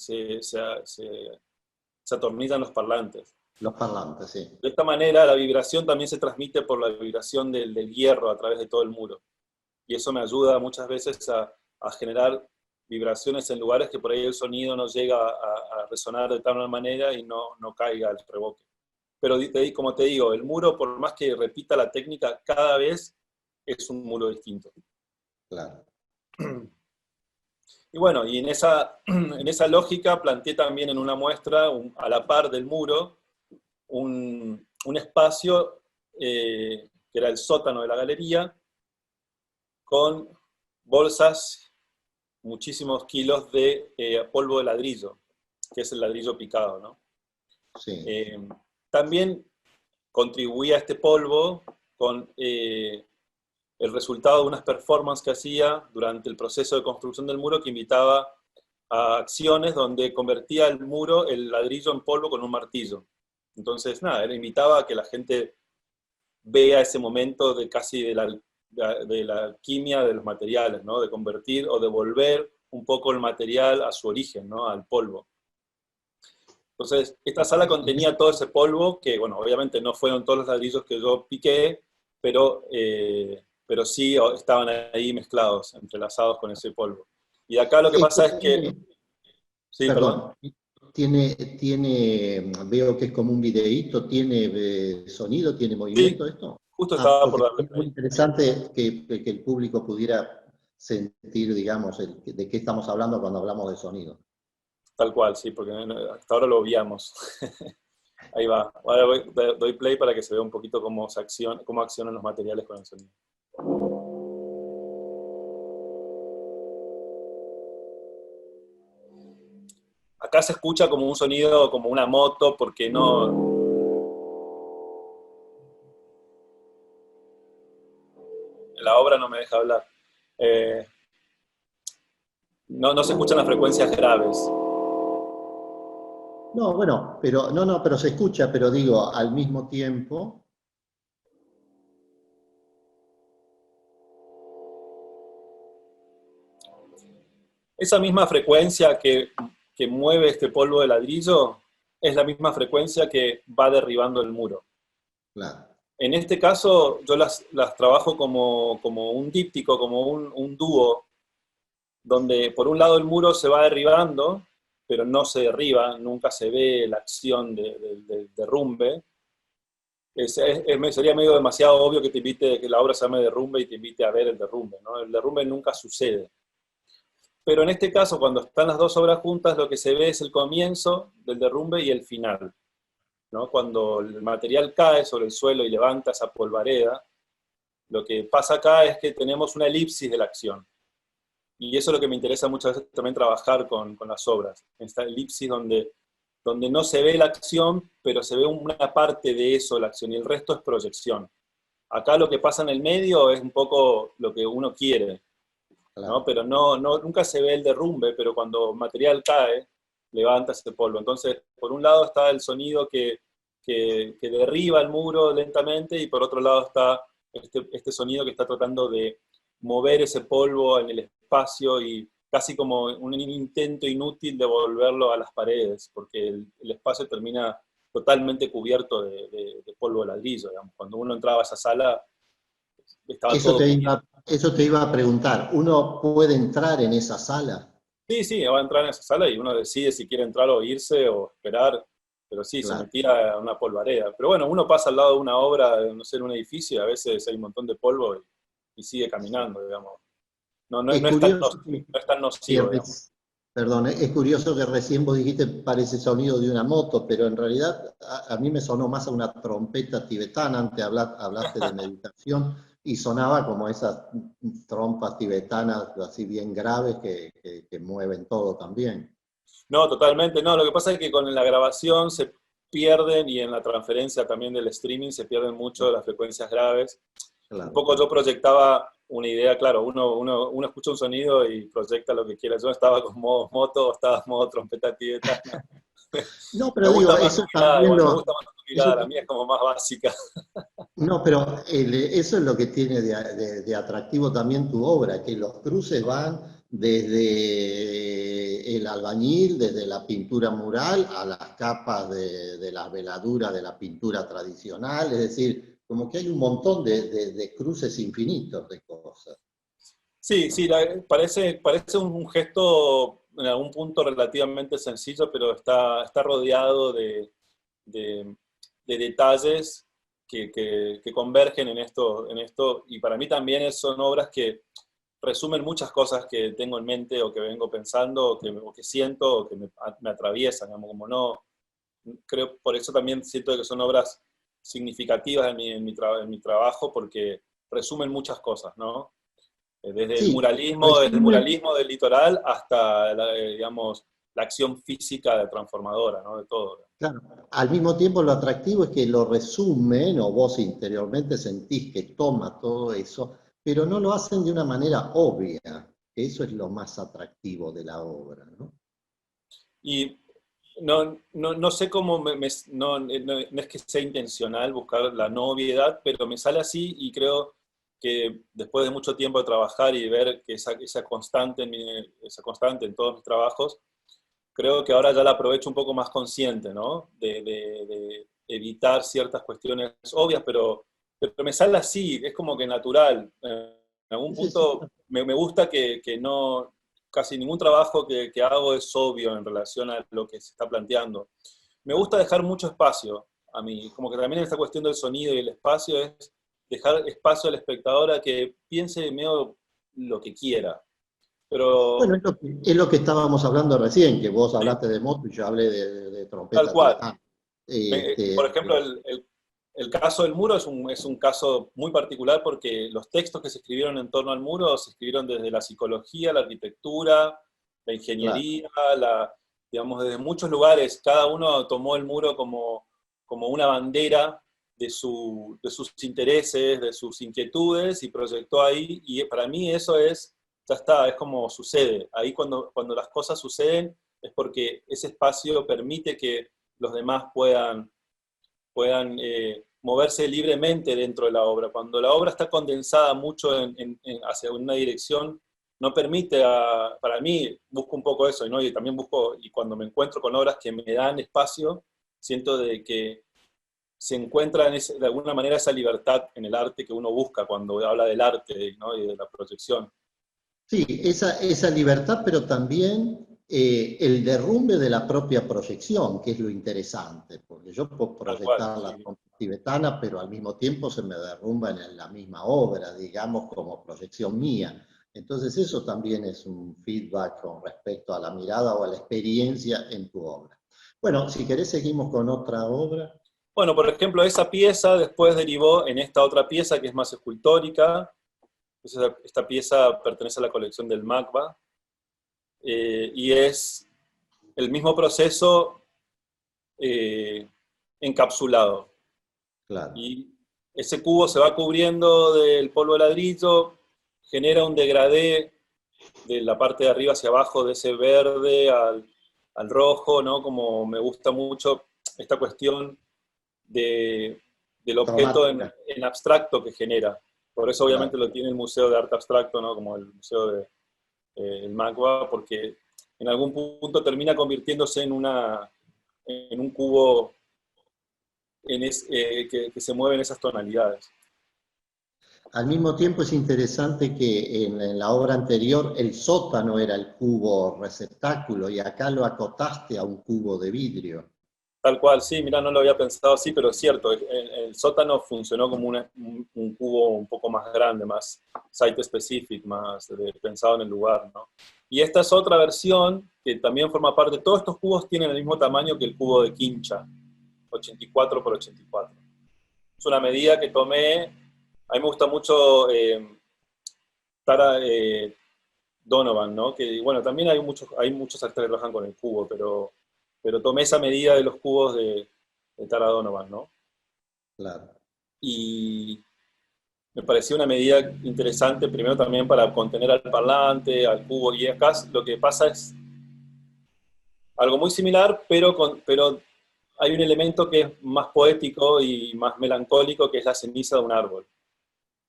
atornillan los parlantes. Los parlantes, sí. De esta manera la vibración también se transmite por la vibración del hierro a través de todo el muro. Y eso me ayuda muchas veces a generar vibraciones en lugares que por ahí el sonido no llega a resonar de tal manera y no caiga al reboque. Pero como te digo, el muro, por más que repita la técnica, cada vez es un muro distinto. Claro. Y bueno, y en esa lógica planteé también en una muestra, a la par del muro, un espacio que era el sótano de la galería, con bolsas, muchísimos kilos de polvo de ladrillo, que es el ladrillo picado, ¿no? Sí. También contribuía a este polvo con el resultado de unas performances que hacía durante el proceso de construcción del muro, que invitaba a acciones donde convertía el muro, el ladrillo en polvo con un martillo. Entonces, nada, él invitaba a que la gente vea ese momento de casi de la alquimia de los materiales, ¿no? De convertir o devolver un poco el material a su origen, ¿no? Al polvo. Entonces, esta sala contenía todo ese polvo, que, bueno, obviamente no fueron todos los ladrillos que yo piqué, pero sí estaban ahí mezclados, entrelazados con ese polvo. Y acá lo que pasa es que... Sí, perdón. Veo que es como un videíto, tiene sonido, tiene Sí, movimiento esto. justo estaba por darle Es muy play. interesante que el público pudiera sentir, digamos, de qué estamos hablando cuando hablamos de sonido. Tal cual, sí, porque hasta ahora lo obviamos. Ahí va. Ahora doy play para que se vea un poquito cómo accionan los materiales con el sonido. Acá se escucha como un sonido, como una moto, porque no... La obra no me deja hablar. No se escuchan las frecuencias graves. No, bueno, pero se escucha, pero digo, al mismo tiempo. Esa misma frecuencia que mueve este polvo de ladrillo es la misma frecuencia que va derribando el muro. Claro. En este caso, yo las trabajo como un díptico, como un dúo, donde por un lado el muro se va derribando, pero no se derriba, nunca se ve la acción del derrumbe. Sería medio demasiado obvio que la obra se llame derrumbe y te invite a ver el derrumbe, ¿no? El derrumbe nunca sucede. Pero en este caso, cuando están las dos obras juntas, lo que se ve es el comienzo del derrumbe y el final, ¿no? Cuando el material cae sobre el suelo y levanta esa polvareda, lo que pasa acá es que tenemos una elipsis de la acción. Y eso es lo que me interesa muchas veces también trabajar con las obras. Esta elipsis donde no se ve la acción, pero se ve una parte de eso, la acción, y el resto es proyección. Acá lo que pasa en el medio es un poco lo que uno quiere, Claro. ¿no? Pero nunca se ve el derrumbe, pero cuando material cae, levanta ese polvo. Entonces, por un lado está el sonido que derriba el muro lentamente, y por otro lado está este sonido que está tratando de mover ese polvo en el espacio, y casi como un intento inútil de volverlo a las paredes, porque el espacio termina totalmente cubierto de polvo de ladrillo, digamos. Cuando uno entraba a esa sala, estaba todo cubierto. Eso te iba a preguntar. ¿Uno puede entrar en esa sala? Sí, sí, va a entrar en esa sala y uno decide si quiere entrar o irse o esperar, pero sí, se Claro. metía a una polvareda. Pero bueno, uno pasa al lado de una obra, no sé, en un edificio, y a veces hay un montón de polvo y sigue caminando, digamos. No, no, Es no es tan curioso no es tan nocivo, digamos. perdón, es curioso que recién vos dijiste parece sonido de una moto, pero en realidad a mí me sonó más a una trompeta tibetana. Antes hablaste de meditación y sonaba como esas trompas tibetanas así bien graves que mueven todo también. No, totalmente, no. Lo que pasa es que con la grabación se pierden y en la transferencia también del streaming se pierden mucho las frecuencias graves. Un Claro, poco yo proyectaba una idea, claro, uno escucha un sonido y proyecta lo que quiera. Yo estaba con modo moto, estaba en modo trompeta tibetana. no, Me pero gusta digo, más tu eso mirada, también igual me gusta más tu eso, mirada, la mía es como más básica. no, pero eso es lo que tiene de atractivo también tu obra, que los cruces van desde el albañil, desde la pintura mural, a las capas de las veladuras de la pintura tradicional, es decir, como que hay un montón de cruces infinitos de cosas, Sí, ¿no? sí, parece un gesto en algún punto relativamente sencillo, pero está rodeado de- de detalles que convergen en esto, y para mí también son obras que resumen muchas cosas que tengo en mente o que vengo pensando o que siento o que me atraviesan, digamos, como no, creo, por eso también siento que son obras significativas en mi trabajo porque resumen muchas cosas, ¿no? Desde Sí, el resumen, muralismo del litoral hasta, digamos, la acción física de transformadora, ¿no? De todo. claro, al mismo tiempo lo atractivo es que lo resumen o vos interiormente sentís que toma todo eso, pero no lo hacen de una manera obvia, que eso es lo más atractivo de la obra, ¿no? Y no sé cómo, no es que sea intencional buscar la no obviedad, pero me sale así y creo que después de mucho tiempo de trabajar y ver que esa constante en todos mis trabajos, creo que ahora ya la aprovecho un poco más consciente, ¿no? De evitar ciertas cuestiones obvias, pero me sale así, es como que natural. En algún Sí, sí, punto me gusta que no, casi ningún trabajo que hago es obvio en relación a lo que se está planteando. Me gusta dejar mucho espacio a mí, como que también esta cuestión del sonido y el espacio es dejar espacio al espectador a que piense medio lo que quiera. bueno, Pero es lo que estábamos hablando recién, que vos sí, hablaste de moto y yo hablé de tal trompeta cual. tibetana. Por Este, ejemplo, el caso del muro es un caso muy particular porque los textos que se escribieron en torno al muro se escribieron desde la psicología, la arquitectura, la claro, ingeniería, digamos, desde muchos lugares. Cada uno tomó el muro como una bandera de sus intereses, de sus inquietudes y proyectó ahí. Y para mí eso ya está, es como sucede. Ahí cuando las cosas suceden es porque ese espacio permite que los demás puedan moverse libremente dentro de la obra. Cuando la obra está condensada mucho hacia una dirección, no permite, para mí, busco un poco eso, ¿no? Y también busco, y cuando me encuentro con obras que me dan espacio, siento de que se encuentra de alguna manera esa libertad en el arte que uno busca cuando habla del arte, ¿no? Y de la proyección. sí, esa libertad, pero también el derrumbe de la propia proyección, que es lo interesante, porque yo puedo Tal cual, proyectar la sí. trompeta tibetana, pero al mismo tiempo se me derrumba en la misma obra, digamos, como proyección mía. Entonces eso también es un feedback con respecto a la mirada o a la experiencia en tu obra. Bueno, si querés seguimos con otra obra. Bueno, por ejemplo, esa pieza después derivó en esta otra pieza que es más escultórica. Esta pieza pertenece a la colección del MACBA y es el mismo proceso eh, encapsulado. Claro, Y ese cubo se va cubriendo del polvo de ladrillo, genera un degradé de la parte de arriba hacia abajo, de ese verde al rojo, ¿no? Como me gusta mucho esta cuestión de, del objeto cromática, en abstracto que genera. Por eso obviamente claro. lo tiene el Museo de Arte Abstracto, ¿no? Como el Museo de el MACBA, porque en algún punto termina convirtiéndose en un cubo que se mueve en esas tonalidades. Al mismo tiempo es interesante que en la obra anterior el sótano era el cubo receptáculo y acá lo acotaste a un cubo de vidrio. Tal cual, sí, mira, no lo había pensado así, pero es cierto, el sótano funcionó como un cubo un poco más grande, más site-specific, más pensado en el lugar, ¿no? Y esta es otra versión que también forma parte, todos estos cubos tienen el mismo tamaño que el cubo de Quincha, 84 por 84. Es una medida que tomé, a mí me gusta mucho Tara Donovan, ¿no? Que bueno, también hay muchos actores que trabajan con el cubo, pero tomé esa medida de los cubos de Tara Donovan, ¿no? Claro. Y me pareció una medida interesante, primero también para contener al parlante, al cubo, y acá lo que pasa es algo muy similar, pero hay un elemento que es más poético y más melancólico, que es la ceniza de un árbol.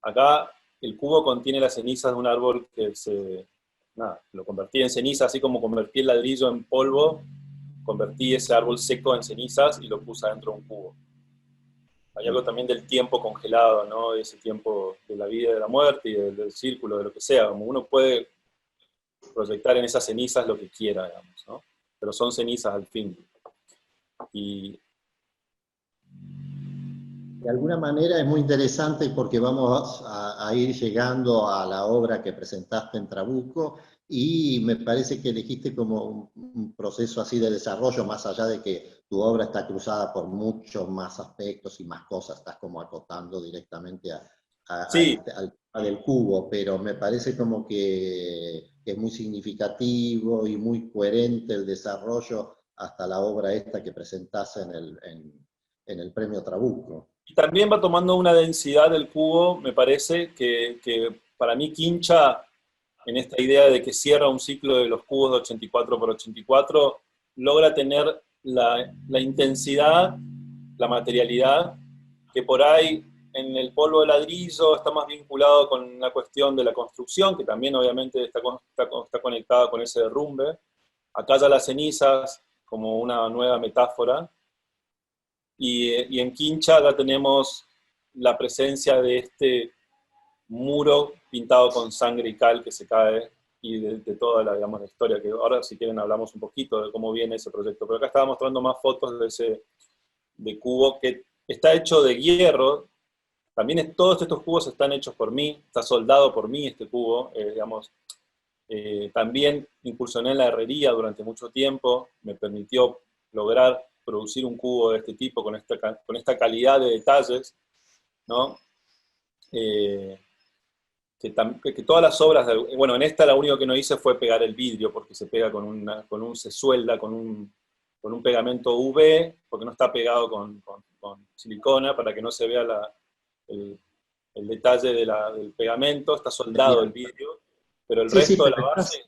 Acá el cubo contiene las cenizas de un árbol nada, lo convertí en ceniza, así como convertí el ladrillo en polvo, convertí ese árbol seco en cenizas y lo puse dentro de un cubo. Hay algo también del tiempo congelado, ¿no? De ese tiempo de la vida y de la muerte y del círculo, de lo que sea. Como uno puede proyectar en esas cenizas lo que quiera, digamos, ¿no? Pero son cenizas al fin. Y De alguna manera es muy interesante porque vamos a ir llegando a la obra que presentaste en Trabuco y me parece que elegiste como un proceso así de desarrollo, más allá de que tu obra está cruzada por muchos más aspectos y más cosas, estás como acotando directamente sí, al tema del cubo, pero me parece como que es muy significativo y muy coherente el desarrollo hasta la obra esta que presentaste en el premio Trabuco. y también va tomando una densidad del cubo, me parece, que para mí Quincha, en esta idea de que cierra un ciclo de los cubos de 84 por 84, logra tener la intensidad, la materialidad, que por ahí en el polvo de ladrillo está más vinculado con la cuestión de la construcción, que también obviamente está conectada con ese derrumbe. Acá ya las cenizas como una nueva metáfora, y en Quincha ya tenemos la presencia de este muro pintado con sangre y cal que se cae y de toda la, digamos, la historia, que ahora si quieren hablamos un poquito de cómo viene ese proyecto. Pero acá estaba mostrando más fotos de cubo que está hecho de hierro. También todos estos cubos están hechos por mí, está soldado por mí este cubo, digamos. También incursioné en la herrería durante mucho tiempo, me permitió lograr producir un cubo de este tipo con esta calidad de detalles, ¿no? Eh, que todas las obras, bueno, en esta lo único que no hice fue pegar el vidrio, porque se pega se suelda con un pegamento UV, porque no está pegado con silicona, para que no se vea el, el detalle del pegamento, está soldado el Genial. vidrio, pero el Sí, sí, resto de la base,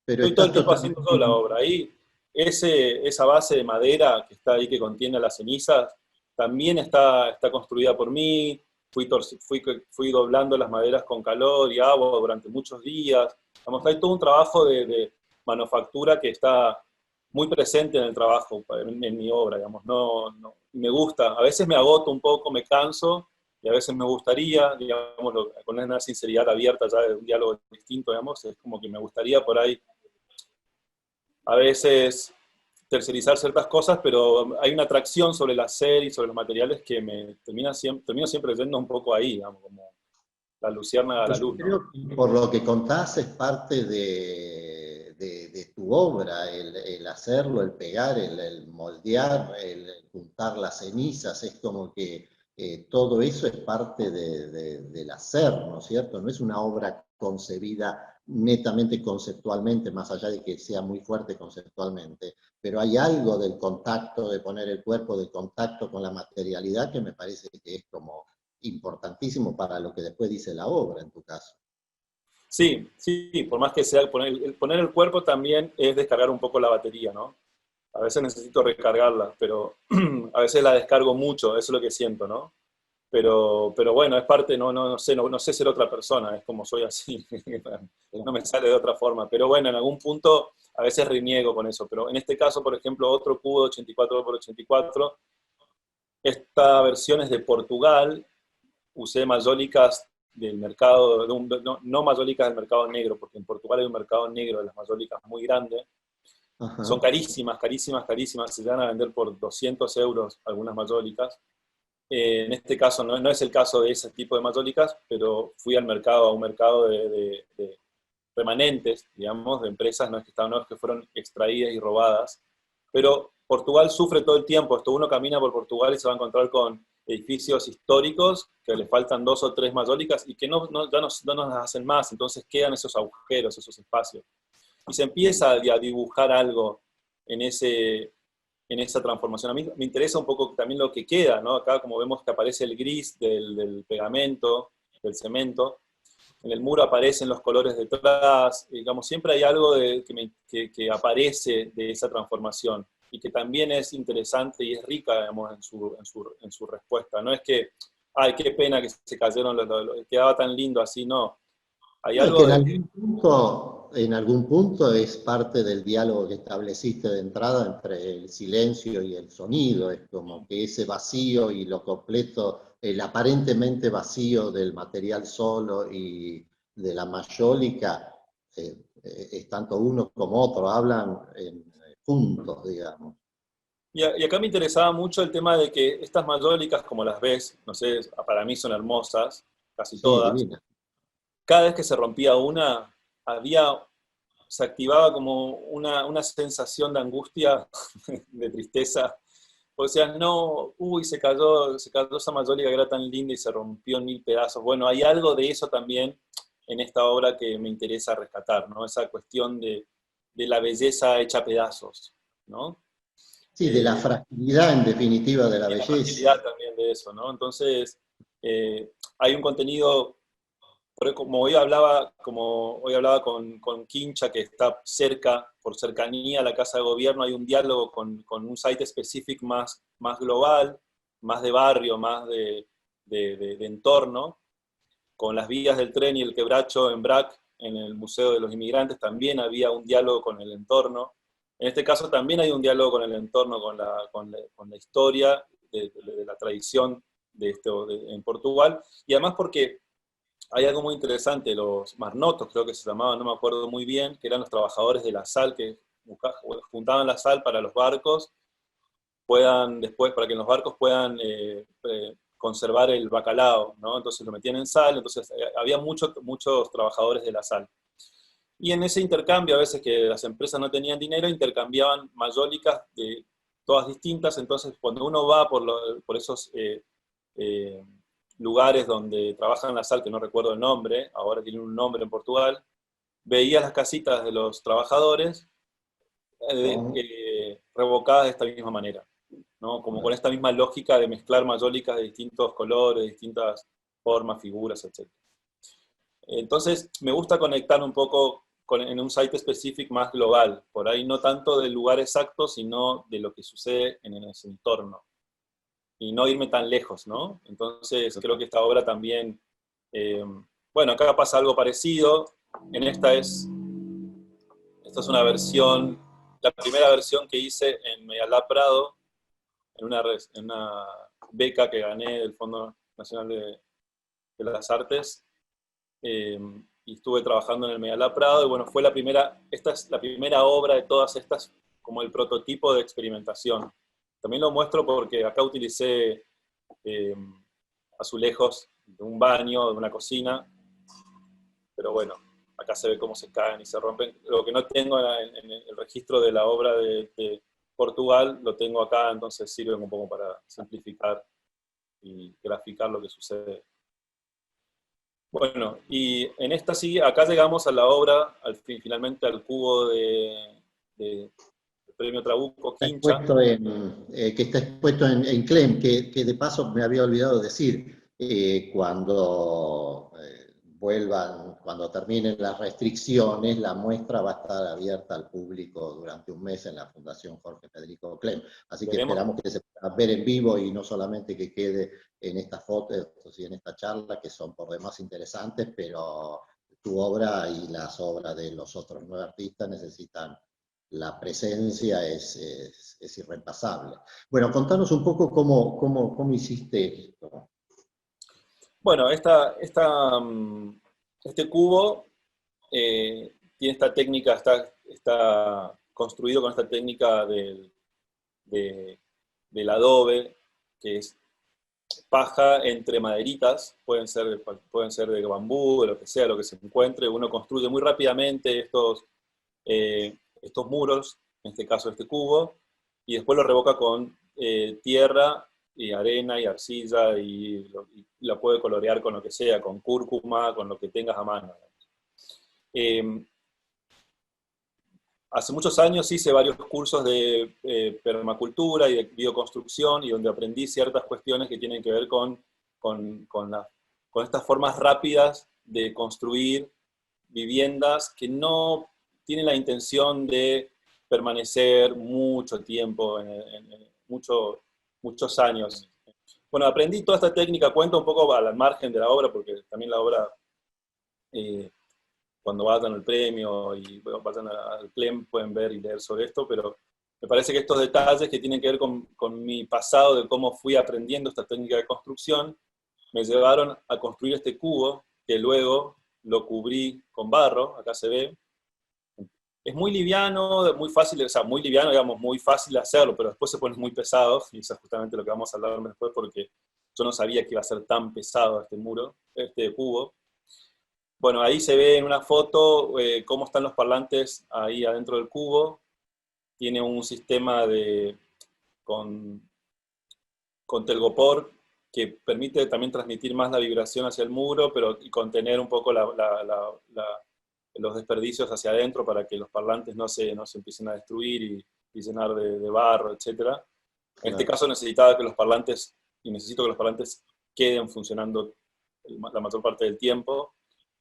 pero estoy todo el estás tiempo haciendo totalmente... toda la obra. Ahí, esa base de madera que está ahí, que contiene las cenizas, también está construida por mí. Fui doblando las maderas con calor y agua durante muchos días. Vamos, hay todo un trabajo de manufactura que está muy presente en el trabajo, en mi obra, digamos. Me gusta, a veces me agoto un poco, me canso, y a veces me gustaría, digamos, con una sinceridad abierta ya de un diálogo distinto, digamos, es como que me gustaría por ahí a veces tercerizar ciertas cosas, pero hay una atracción sobre el hacer y sobre los materiales que termino siempre yendo un poco ahí, digamos, como la luciérnaga a la Yo luz, ¿no? creo que por lo que contás es parte de tu obra, el hacerlo, el pegar, el moldear, el juntar las cenizas, es como que todo eso es parte del hacer, ¿no es cierto? No es una obra concebida netamente conceptualmente, más allá de que sea muy fuerte conceptualmente, pero hay algo del contacto, de poner el cuerpo, del contacto con la materialidad que me parece que es como importantísimo para lo que después dice la obra, en tu caso. Sí, sí, por más que sea poner el cuerpo también es descargar un poco la batería, ¿no? A veces necesito recargarla, pero a veces la descargo mucho, eso es lo que siento, ¿no? Pero bueno, es parte, no sé ser otra persona, es como soy así, no me sale de otra forma, pero bueno, en algún punto a veces reniego con eso, pero en este caso, por ejemplo, otro cubo de 84 por 84, esta versión es de Portugal, usé mayólicas del mercado, no mayólicas del mercado negro, porque en Portugal hay un mercado negro de las mayólicas muy grande. Son Ajá. carísimas, carísimas, carísimas, se van a vender por 200 euros algunas mayólicas. En este caso no es el caso de ese tipo de mayólicas, pero fui al mercado, a un mercado de remanentes, digamos, de empresas, no es que fueron extraídas y robadas, pero Portugal sufre todo el tiempo. Esto, uno camina por Portugal y se va a encontrar con edificios históricos que le faltan 2 o 3 mayólicas y que ya no nos hacen más, entonces quedan esos agujeros, esos espacios. Y se empieza a dibujar algo en, en esa transformación. A mí me interesa un poco también lo que queda, ¿no? Acá como vemos que aparece el gris del pegamento, del cemento, en el muro aparecen los colores detrás, digamos, siempre hay algo que aparece de esa transformación y que también es interesante y es rica, digamos, en su respuesta. No es que, ay, qué pena que se cayeron, quedaba tan lindo así, no. Hay No, es que algo de... en algún punto es parte del diálogo que estableciste de entrada entre el silencio y el sonido. Es como que ese vacío y lo completo, el aparentemente vacío del material solo y de la mayólica, es tanto uno como otro, hablan juntos, digamos. Y acá me interesaba mucho el tema de que estas mayólicas, como las ves, no sé, para mí son hermosas, casi Sí, todas. divina. Cada vez que se rompía una, se activaba como una sensación de angustia, de tristeza. O sea, no, uy, se cayó esa mayólica que era tan linda y se rompió en 1000 pedazos. Bueno, hay algo de eso también en esta obra que me interesa rescatar, ¿no? Esa cuestión de la belleza hecha pedazos, ¿no? Sí, de la fragilidad en definitiva de la Y la belleza. fragilidad también de eso, ¿no? Entonces, hay un contenido, como hoy hablaba con Quincha, que está cerca, por cercanía a la Casa de Gobierno, hay un diálogo con un site específico más global, más de barrio, más de entorno, con las vías del tren y el quebracho en BRAC, en el Museo de los Inmigrantes, también había un diálogo con el entorno. En este caso también hay un diálogo con el entorno, con la historia de la tradición de esto en Portugal, y además porque hay algo muy interesante, los marnotos creo que se llamaban, no me acuerdo muy bien, que eran los trabajadores de la sal que juntaban la sal para los barcos, puedan después, para que en los barcos puedan conservar el bacalao, ¿no? Entonces lo metían en sal, entonces había muchos trabajadores de la sal. Y en ese intercambio, a veces que las empresas no tenían dinero, intercambiaban mayólicas de todas distintas, entonces cuando uno va por esos eh, lugares donde trabajan la sal, que no recuerdo el nombre, ahora tienen un nombre en Portugal, veía las casitas de los trabajadores Con, revocadas de esta misma manera, ¿no? Como con esta misma lógica de mezclar mayólicas de distintos colores, distintas formas, figuras, etc. Entonces, me gusta conectar un poco en un site específico más global, por ahí no tanto del lugar exacto, sino de lo que sucede en ese entorno, y no irme tan lejos, ¿no? Entonces, creo que esta obra también, eh, bueno, acá pasa algo parecido, en esta es una versión, la primera versión que hice en Medialab Prado, en una beca que gané del Fondo Nacional de las Artes, eh, y estuve trabajando en el Medialab Prado, y bueno, esta es la primera obra de todas estas, como el prototipo de experimentación. También lo muestro porque acá utilicé eh, azulejos de un baño, de una cocina, pero bueno, acá se ve cómo se caen y se rompen. Lo que no tengo en el registro de la obra de Portugal, lo tengo acá, entonces sirve un poco para simplificar y graficar lo que sucede. Bueno, y en esta sí, acá llegamos a la obra, finalmente al cubo de Premio Trabuco está Quincha. expuesto que está expuesto en Clem, que de paso me había olvidado decir, cuando vuelvan, cuando terminen las restricciones, la muestra va a estar abierta al público durante un mes en la Fundación Jorge Federico Clem. Así que Veremos. esperamos que se pueda ver en vivo y no solamente que quede en estas fotos y en esta charla, que son por demás interesantes, pero tu obra y las obras de los otros 9 artistas necesitan la presencia es irreemplazable. Bueno, contanos un poco cómo hiciste esto. Bueno, este cubo tiene esta técnica, está construido con esta técnica de- del adobe, que es paja entre maderitas, pueden ser de bambú, de lo que sea, lo que se encuentre. Uno construye muy rápidamente estos muros, en este caso este cubo, y después lo revoca con tierra y arena y arcilla y la puede colorear con lo que sea, con cúrcuma, con lo que tengas a mano. Eh, Hace muchos años hice varios cursos de permacultura y de bioconstrucción y donde aprendí ciertas cuestiones que tienen que ver con, con la- con estas formas rápidas de construir viviendas que no tienen la intención de permanecer mucho tiempo, muchos años. Bueno, aprendí toda esta técnica, cuento un poco al margen de la obra, porque también la obra eh, cuando vayan al premio y bueno, vayan al CLEM pueden ver y leer sobre esto, pero me parece que estos detalles que tienen que ver con mi pasado, de cómo fui aprendiendo esta técnica de construcción, me llevaron a construir este cubo, que luego lo cubrí con barro, acá se ve. Es muy liviano, muy fácil, o sea, muy liviano, digamos, muy fácil de hacerlo, pero después se pone muy pesado, y eso es justamente lo que vamos a hablar después, porque yo no sabía que iba a ser tan pesado este muro, este cubo. Bueno, ahí se ve en una foto cómo están los parlantes ahí adentro del cubo. Tiene un sistema con, con telgopor que permite también transmitir más la vibración hacia el muro, pero y contener un poco los desperdicios hacia adentro para que los parlantes no se empiecen a destruir y llenar de barro, etc. En este Claro. caso necesitaba que los parlantes, y necesito que los parlantes queden funcionando la mayor parte del tiempo.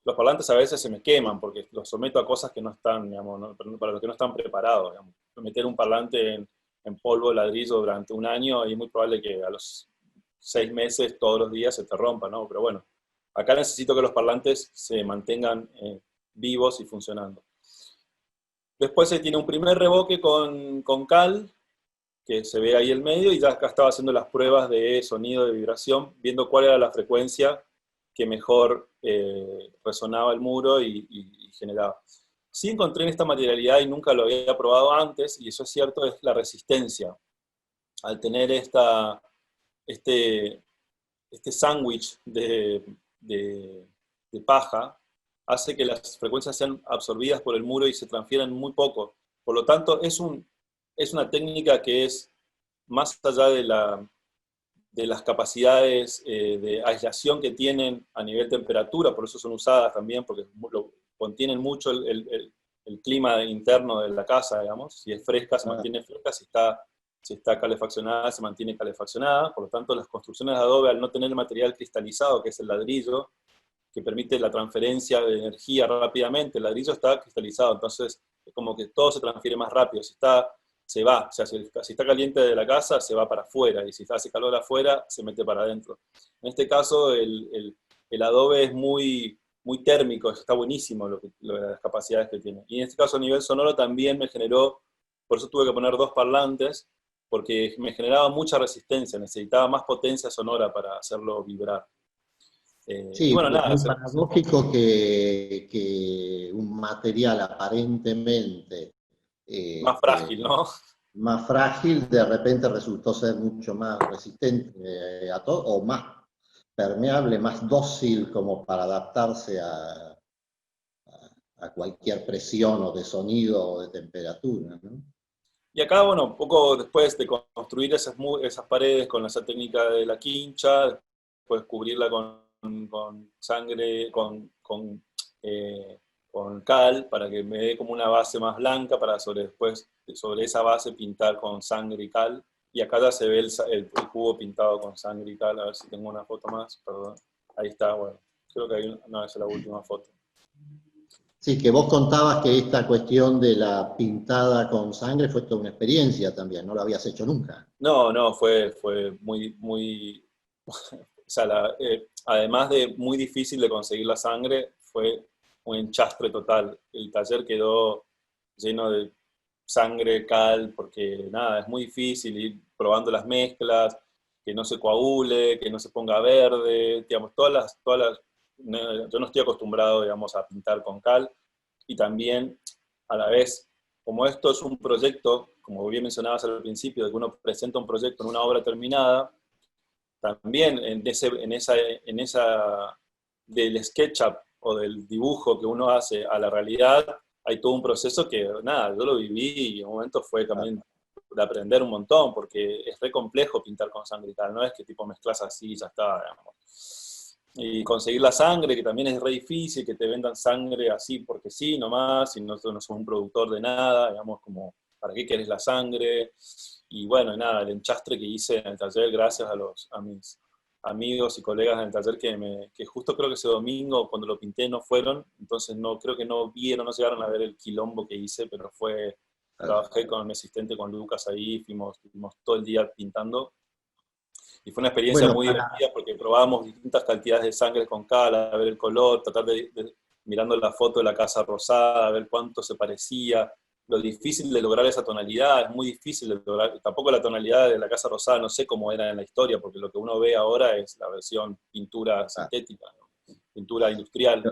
Los parlantes a veces se me queman porque los someto a cosas que no están, digamos, para los que no están preparados. Digamos. Meter un parlante en polvo de ladrillo durante un año y es muy probable que a los 6 meses, todos los días, se te rompa, ¿no? Pero bueno, acá necesito que los parlantes se mantengan vivos y funcionando. Después se tiene un primer revoque con cal, que se ve ahí el medio, y ya acá estaba haciendo las pruebas de sonido, de vibración, viendo cuál era la frecuencia que mejor resonaba el muro y generaba. Sí encontré en esta materialidad, y nunca lo había probado antes, y eso es cierto, es la resistencia. Al tener este, este sándwich de paja, hace que las frecuencias sean absorbidas por el muro y se transfieran muy poco. Por lo tanto, es una técnica que es más allá de las capacidades de aislación que tienen a nivel temperatura, por eso son usadas también, porque contienen mucho el clima interno de la casa, digamos. Si es fresca, se Ah, mantiene fresca, si está calefaccionada, se mantiene calefaccionada. Por lo tanto, las construcciones de adobe, al no tener el material cristalizado, que es el ladrillo, que permite la transferencia de energía rápidamente, el ladrillo está cristalizado, entonces es como que todo se transfiere más rápido. Se va, o sea, si está caliente de la casa, se va para afuera, y si hace calor afuera, se mete para adentro. En este caso, el adobe es muy térmico, está buenísimo las capacidades que tiene. Y en este caso, a nivel sonoro, también me generó, por eso tuve que poner dos parlantes, porque me generaba mucha resistencia, necesitaba más potencia sonora para hacerlo vibrar. Y sí, bueno, es nada, muy paradójico que un material aparentemente más este, frágil, ¿no? más frágil de repente resultó ser mucho más resistente a todo, o más permeable, más dócil como para adaptarse a cualquier presión o de sonido o de temperatura, ¿no? Y acá, bueno, un poco después de construir esas paredes con esa técnica de la quincha, después cubrirla con sangre, con cal, para que me dé como una base más blanca, para después sobre esa base pintar con sangre y cal. Y acá ya se ve el cubo pintado con sangre y cal, a ver si tengo una foto más, perdón. Ahí está, bueno, creo que no, esa es la última foto. Sí, que vos contabas que esta cuestión de la pintada con sangre fue toda una experiencia también, no lo habías hecho nunca. No, no, fue muy, o sea, además de muy difícil de conseguir la sangre, fue un enchastre total. El taller quedó lleno de sangre, cal, porque nada, es muy difícil ir probando las mezclas. que no se coagule, que no se ponga verde, digamos, yo no estoy acostumbrado, digamos, a pintar con cal, y también, a la vez, como esto es un proyecto, como bien mencionabas al principio, de que uno presenta un proyecto en una obra terminada, también del SketchUp o del dibujo que uno hace a la realidad, hay todo un proceso que, nada, yo lo viví y en un momento fue también de aprender un montón, porque es re complejo pintar con sangre y tal, no es que tipo mezclas así y ya está, digamos. Y conseguir la sangre, que también es re difícil, que te vendan sangre así porque sí, nomás, y no sos un productor de nada, digamos, como, ¿para qué querés la sangre? Y bueno, nada, el enchastre que hice en el taller, gracias a mis amigos y colegas en el taller que justo creo que ese domingo cuando lo pinté no fueron, entonces no creo que no vieron, no llegaron a ver el quilombo que hice, pero trabajé con mi asistente, con Lucas ahí, fuimos todo el día pintando y fue una experiencia Bueno, muy divertida porque probábamos distintas cantidades de sangre con cal, a ver el color, tratar mirando la foto de la casa rosada, a ver cuánto se parecía, lo difícil de lograr esa tonalidad, es muy difícil de lograr, tampoco la tonalidad de la casa rosada, no sé cómo era en la historia, porque lo que uno ve ahora es la versión pintura sintética, ¿no? Pintura industrial.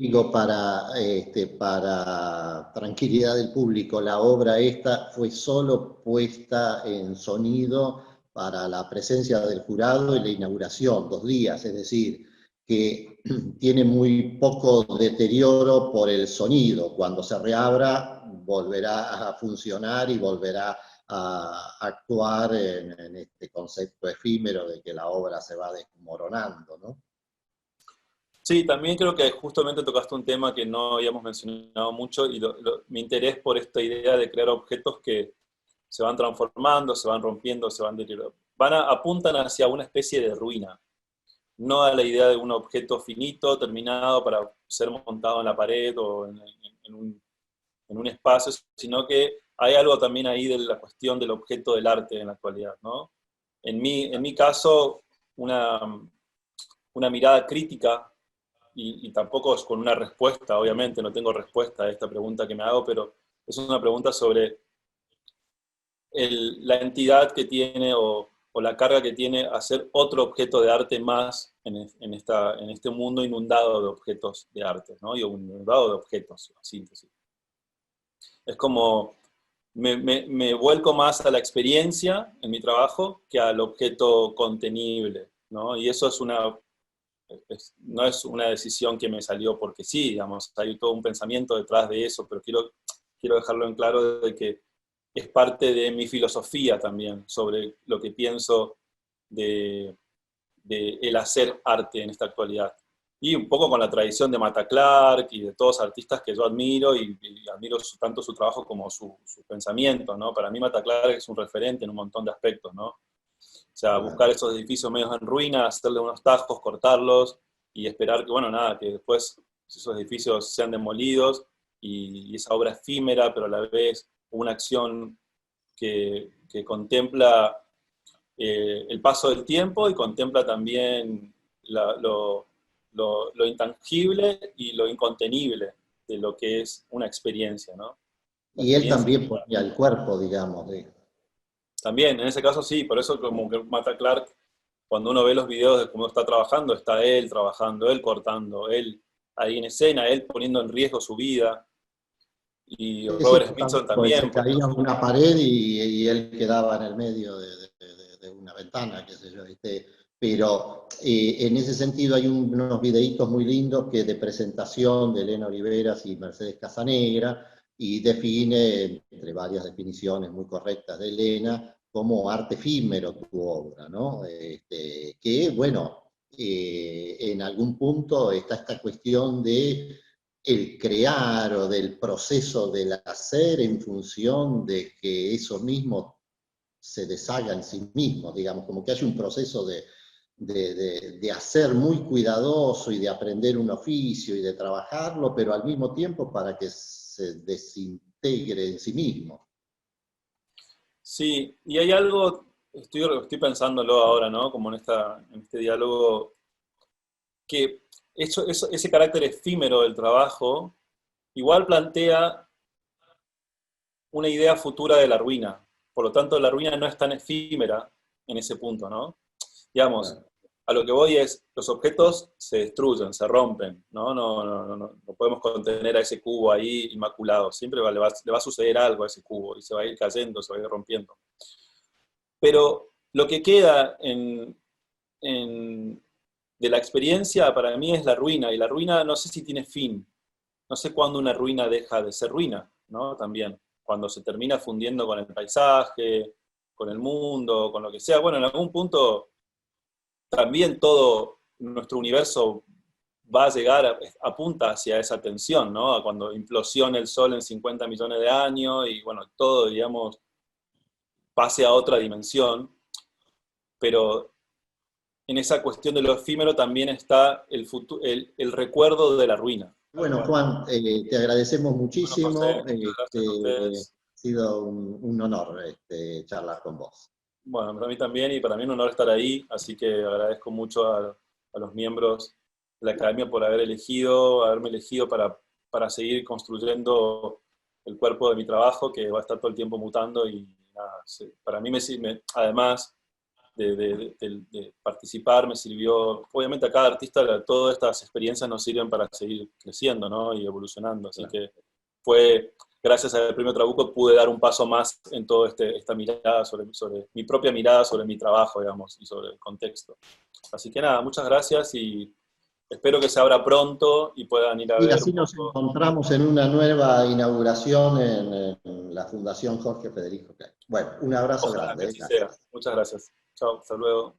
digo, para tranquilidad del público, la obra esta fue solo puesta en sonido para la presencia del jurado y la inauguración, 2 días, es decir, que tiene muy poco deterioro por el sonido. Cuando se reabra, volverá a funcionar y volverá a actuar en este concepto efímero de que la obra se va desmoronando, ¿no? Sí, también creo que justamente tocaste un tema que no habíamos mencionado mucho y mi interés por esta idea de crear objetos que se van transformando, se van rompiendo, se van deteriorando, apuntan hacia una especie de ruina, no a la idea de un objeto finito, terminado para ser montado en la pared o en un espacio, sino que hay algo también ahí de la cuestión del objeto del arte en la actualidad, ¿no? En mi caso, una mirada crítica, y tampoco es con una respuesta, obviamente, no tengo respuesta a esta pregunta que me hago, pero es una pregunta sobre la entidad que tiene o la carga que tiene hacer otro objeto de arte más en este mundo inundado de objetos de arte, ¿no? Y inundado de objetos, en síntesis. Es como, me vuelco más a la experiencia en mi trabajo que al objeto contenible, ¿no? Y eso no es una decisión que me salió porque sí, digamos, hay todo un pensamiento detrás de eso, pero quiero dejarlo en claro de que es parte de mi filosofía también sobre lo que pienso de el hacer arte en esta actualidad. Y un poco con la tradición de Mata Clark y de todos los artistas que yo admiro y admiro tanto su trabajo como su pensamiento, ¿no? Para mí Mata Clark es un referente en un montón de aspectos, ¿no? O sea, buscar esos edificios medios en ruina, hacerle unos tajos, cortarlos y esperar que, bueno, nada, que después esos edificios sean demolidos y esa obra efímera, pero a la vez una acción que contempla el paso del tiempo y contempla también lo intangible y lo incontenible de lo que es una experiencia, ¿no? La Y él experiencia. también ponía el cuerpo, digamos, También, en ese caso sí, por eso como que Mata Clark, cuando uno ve los videos de cómo está trabajando, está él trabajando, él cortando, él ahí en escena, él poniendo en riesgo su vida, y sí, sí, Robert Smithson totalmente, porque también se caía poniendo en una pared y él quedaba en el medio de una ventana, qué sé yo, ¿viste? Pero en ese sentido hay unos videitos muy lindos que de presentación de Elena Oliveras y Mercedes Casanegra, y define, entre varias definiciones muy correctas de Elena, como arte efímero tu obra, ¿no? Que, bueno, en algún punto está esta cuestión de el crear o del proceso del hacer en función de que eso mismo se deshaga en sí mismo, digamos, como que hay un proceso de hacer muy cuidadoso y de aprender un oficio y de trabajarlo, pero al mismo tiempo para que se desintegre en sí mismo. Sí, y hay algo, estoy pensándolo ahora, ¿no? Como en este diálogo, que ese carácter efímero del trabajo igual plantea una idea futura de la ruina. Por lo tanto, la ruina no es tan efímera en ese punto, ¿no? Digamos, Claro. a lo que voy es, los objetos se destruyen, se rompen, ¿no? No podemos contener a ese cubo ahí inmaculado, siempre le va a suceder algo a ese cubo y se va a ir cayendo, se va a ir rompiendo. Pero lo que queda en- de la experiencia para mí es la ruina, y la ruina no sé si tiene fin, no sé cuándo una ruina deja de ser ruina, ¿no? También, cuando se termina fundiendo con el paisaje, con el mundo, con lo que sea. Bueno, en algún punto también todo nuestro universo va a llegar, apunta hacia esa tensión, ¿no? A cuando implosione el Sol en 50 millones de años y, bueno, todo, digamos, pase a otra dimensión, pero en esa cuestión de lo efímero también está el recuerdo de la ruina. Bueno, Juan, te agradecemos Bueno, José, muchísimo. muchas gracias a Ha ustedes. sido un honor charlar con vos. Bueno, para mí también, y para mí un honor estar ahí, así que agradezco mucho a los miembros de la Academia por haberme elegido para seguir construyendo el cuerpo de mi trabajo, que va a estar todo el tiempo mutando, y nada, para mí, además de participar, me sirvió, obviamente a cada artista, todas estas experiencias nos sirven para seguir creciendo, ¿no? Y evolucionando, así Claro. que fue, gracias al Premio Trabuco pude dar un paso más en toda esta mirada sobre mi propia mirada, sobre mi trabajo, digamos, y sobre el contexto. Así que nada, muchas gracias y espero que se abra pronto y puedan ir a Y ver así un nos poco. encontramos en una nueva inauguración en la Fundación Jorge Federico Klein. Bueno, un abrazo Ojalá que grande. así sea. Gracias. Muchas gracias. Chao, hasta luego.